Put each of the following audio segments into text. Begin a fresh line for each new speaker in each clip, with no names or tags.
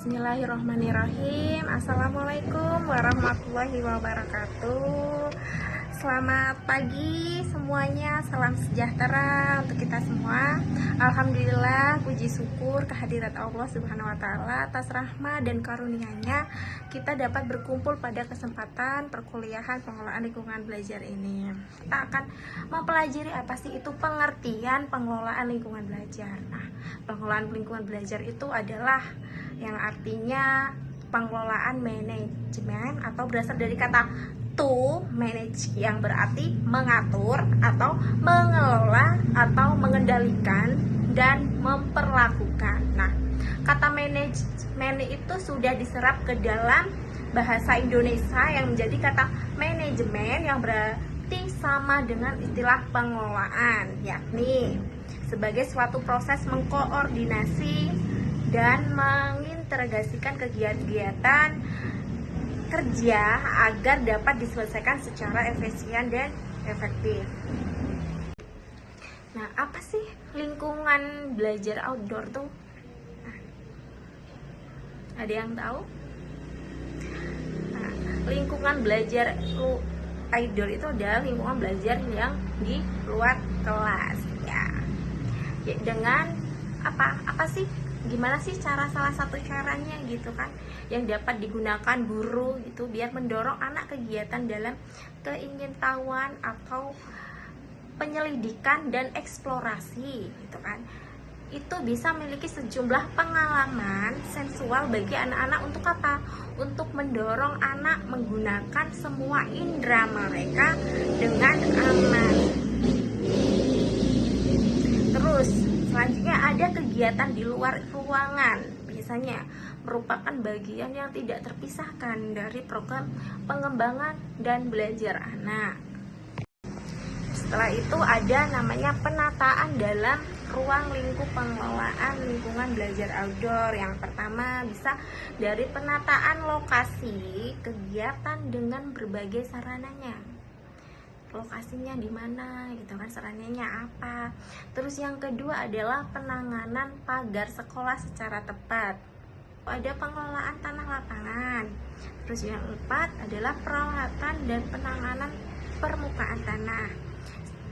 Bismillahirrahmanirrahim. Assalamualaikum warahmatullahi wabarakatuh. Selamat pagi semuanya, salam sejahtera untuk kita semua. Alhamdulillah, puji syukur kehadirat Allah Subhanahu wa taala atas rahmat dan karunia-Nya kita dapat berkumpul pada kesempatan perkuliahan pengelolaan lingkungan belajar ini. Kita akan mempelajari apa sih itu pengertian pengelolaan lingkungan belajar. Nah, pengelolaan lingkungan belajar itu adalah yang artinya pengelolaan manajemen atau berasal dari kata to manage yang berarti mengatur atau mengelola atau mengendalikan dan memperlakukan. Nah, kata manajemen itu sudah diserap ke dalam bahasa Indonesia yang menjadi kata manajemen yang berarti sama dengan istilah pengelolaan, yakni sebagai suatu proses mengkoordinasi dan mengintegrasikan kegiatan kerja agar dapat diselesaikan secara efisien dan efektif. Nah, apa sih lingkungan belajar outdoor tuh? Nah, ada yang tahu? Nah, lingkungan belajar outdoor itu adalah lingkungan belajar yang di luar kelas, ya. Dengan apa sih? Gimana sih salah satu caranya gitu kan yang dapat digunakan guru gitu biar mendorong anak kegiatan dalam keingintahuan atau penyelidikan dan eksplorasi gitu kan, itu bisa memiliki sejumlah pengalaman sensual bagi anak-anak. Untuk apa? Untuk mendorong anak menggunakan semua indera mereka dengan aman. Terus selanjutnya ada kegiatan di luar ruangan, biasanya merupakan bagian yang tidak terpisahkan dari program pengembangan dan belajar anak. Setelah itu ada namanya penataan dalam ruang lingkup pengelolaan lingkungan belajar outdoor. Yang pertama bisa dari penataan lokasi kegiatan dengan berbagai sarananya. Lokasinya di mana gitu kan, sarannya apa. Terus yang kedua adalah penanganan pagar sekolah secara tepat. Ada pengelolaan tanah lapangan. Terus yang keempat adalah perawatan dan penanganan permukaan tanah.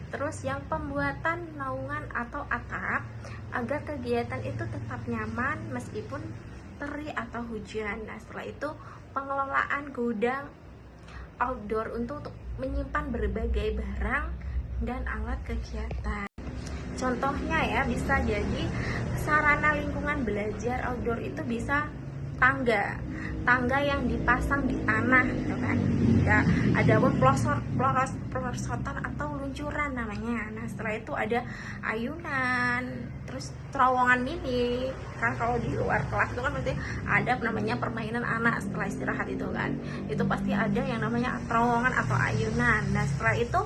Terus yang pembuatan naungan atau atap agar kegiatan itu tetap nyaman meskipun terik atau hujan. Nah, setelah itu pengelolaan gudang outdoor untuk menyimpan berbagai barang dan alat kegiatan. Contohnya ya, bisa jadi sarana lingkungan belajar outdoor itu bisa tangga yang dipasang di tanah gitu kan. Ya, ada pelosotan atau luncuran namanya. Nah, setelah itu ada ayunan, terus terowongan mini. Kan kalau di luar kelas itu kan pasti ada namanya permainan anak setelah istirahat itu kan. Itu pasti ada yang namanya terowongan atau ayunan. Nah, setelah itu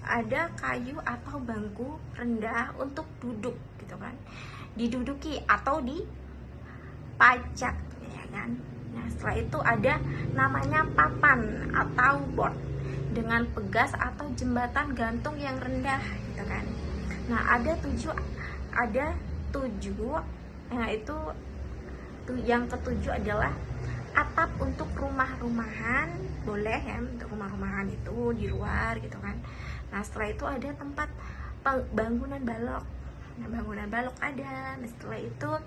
ada kayu atau bangku rendah untuk duduk gitu kan. Diduduki atau dipajak ya kan. Nah, setelah itu ada namanya papan atau board dengan pegas atau jembatan gantung yang rendah gitu kan. Nah, ada tujuh, nah itu yang ketujuh adalah atap untuk rumah-rumahan, boleh ya untuk rumah-rumahan itu di luar gitu kan. Nah, setelah itu ada tempat bangunan balok. Nah, bangunan balok ada. Nah, setelah itu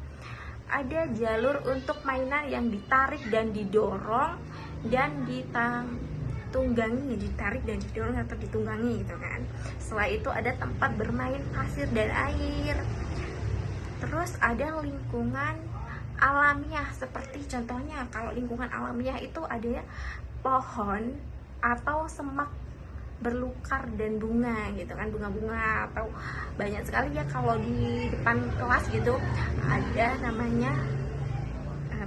ada jalur untuk mainan yang ditarik dan didorong dan ditarik dan didorong atau ditunggangi gitu kan. Setelah itu ada tempat bermain pasir dan air. Terus ada lingkungan alamiah, seperti contohnya kalau lingkungan alamiah itu ada pohon atau semak berlukar dan bunga gitu kan, bunga-bunga atau banyak sekali ya kalau di depan kelas gitu ada namanya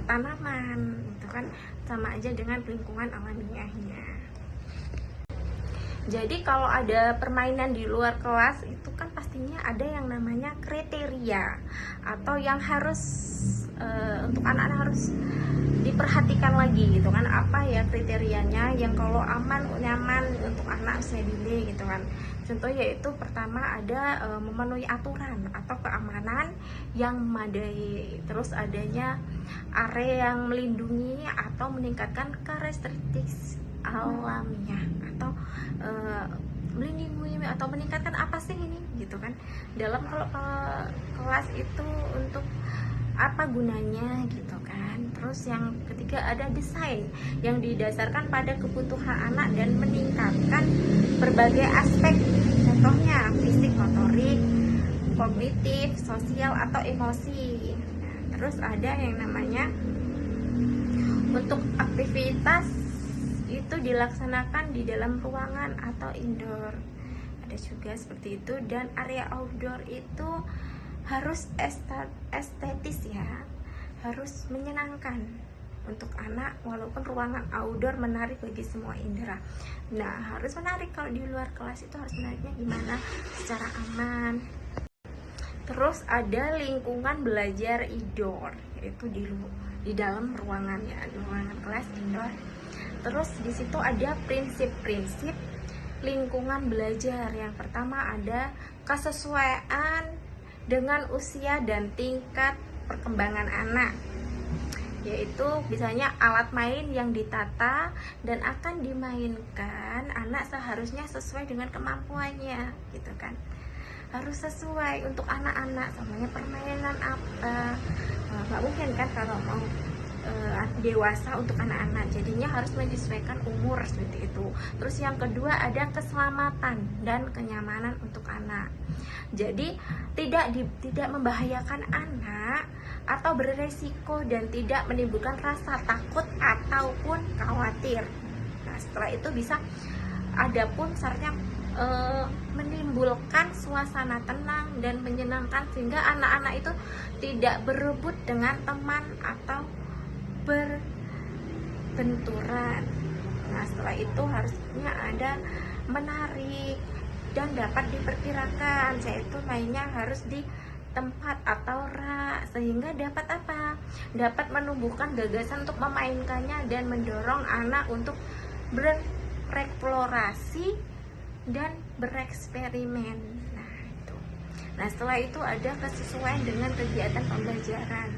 tanaman gitu kan, sama aja dengan lingkungan alamiahnya. Jadi kalau ada permainan di luar kelas itu kan pastinya ada yang namanya kriteria atau yang harus untuk anak-anak harus diperhatikan lagi gitu kan, apa ya kriterianya yang kalau aman nyaman untuk anak saya didik gitu kan. Contoh yaitu pertama ada memenuhi aturan atau keamanan yang memadai, terus adanya area yang melindungi atau meningkatkan karakteristik alamnya, atau melindungi atau meningkatkan apa sih ini gitu kan. Dalam kalau kelas itu untuk apa gunanya gitu kan. Terus yang ketiga ada desain yang didasarkan pada kebutuhan anak dan meningkatkan berbagai aspek, contohnya fisik, motorik, kognitif, sosial, atau emosi. Terus ada yang namanya untuk aktivitas itu dilaksanakan di dalam ruangan atau indoor, ada juga seperti itu. Dan area outdoor itu harus estetis ya, harus menyenangkan untuk anak, walaupun ruangan outdoor menarik bagi semua indera. Nah, harus menarik. Kalau di luar kelas itu harus menariknya gimana? Secara aman. Terus ada lingkungan belajar indoor, yaitu di dalam ruangan ya, di ruangan kelas indoor. Terus di situ ada prinsip-prinsip lingkungan belajar. Yang pertama ada kesesuaian dengan usia dan tingkat perkembangan anak, yaitu misalnya alat main yang ditata dan akan dimainkan anak seharusnya sesuai dengan kemampuannya gitu kan. Harus sesuai untuk anak-anak, namanya permainan apa, nggak mungkin kan kalau mau dewasa untuk anak-anak, jadinya harus menyesuaikan umur seperti itu. Terus yang kedua ada keselamatan dan kenyamanan untuk anak, jadi tidak membahayakan anak atau beresiko dan tidak menimbulkan rasa takut ataupun khawatir. Nah, setelah itu bisa adapun syaratnya menimbulkan suasana tenang dan menyenangkan sehingga anak-anak itu tidak berebut dengan teman atau berbenturan. Nah, setelah itu harusnya ada menarik dan dapat diperkirakan, yaitu mainnya harus di tempat atau rak, sehingga dapat apa? Dapat menumbuhkan gagasan untuk memainkannya dan mendorong anak untuk bereksplorasi dan bereksperimen. Nah, itu. Nah, setelah itu ada kesesuaian dengan kegiatan pembelajaran.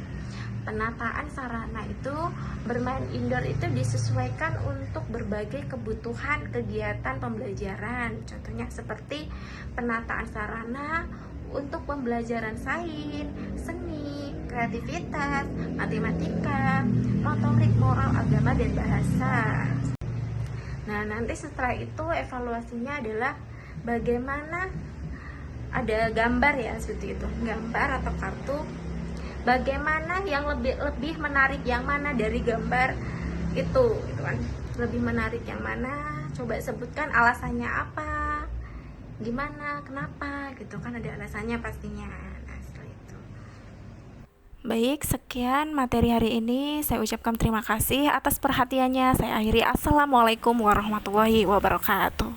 Penataan sarana itu, bermain indoor itu disesuaikan untuk berbagai kebutuhan kegiatan pembelajaran. Contohnya seperti penataan sarana untuk pembelajaran sains, seni, kreativitas, matematika, motorik, moral, agama, dan bahasa. Nah, nanti setelah itu evaluasinya adalah bagaimana, ada gambar ya seperti itu, gambar atau kartu. Bagaimana yang lebih menarik yang mana dari gambar itu gitu kan. Lebih menarik yang mana? Coba sebutkan alasannya apa? Gimana? Kenapa? Gitu kan, ada alasannya pastinya. Nah, setelah itu. Baik, sekian materi hari ini. Saya ucapkan terima kasih atas perhatiannya. Saya akhiri. Assalamualaikum warahmatullahi wabarakatuh.